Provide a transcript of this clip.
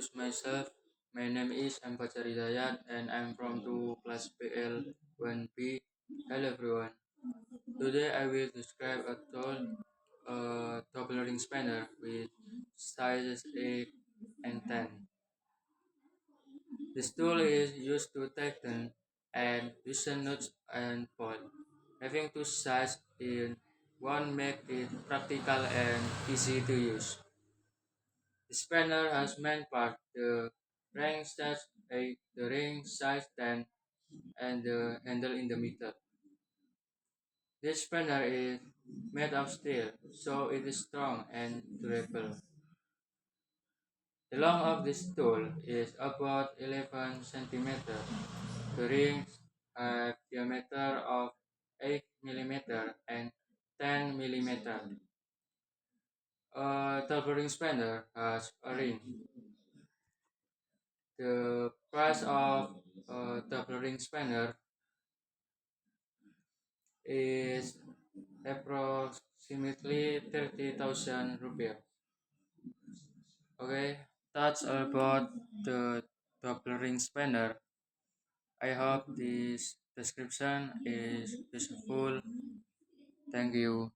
introduce myself. My name is Fajar Hidayat and I'm from to class PL1B. Hello everyone. Today I will describe a tool, top loading spanner with sizes 8 and 10. This tool is used to tighten and loosen nuts and bolts. Having two sizes in one makes it practical and easy to use. The spanner has main part, the ring size 10 and the handle in the middle. This spanner is made of steel, so it is strong and durable. The length of this tool is about 11 centimeters. The rings have diameter of 8 millimeter and 10 millimeter. A tapering spanner has a ring. The price of a tapering spanner is approximately 30,000 rupiah. Okay, that's all about the tapering spanner. I hope this description is useful. Thank you.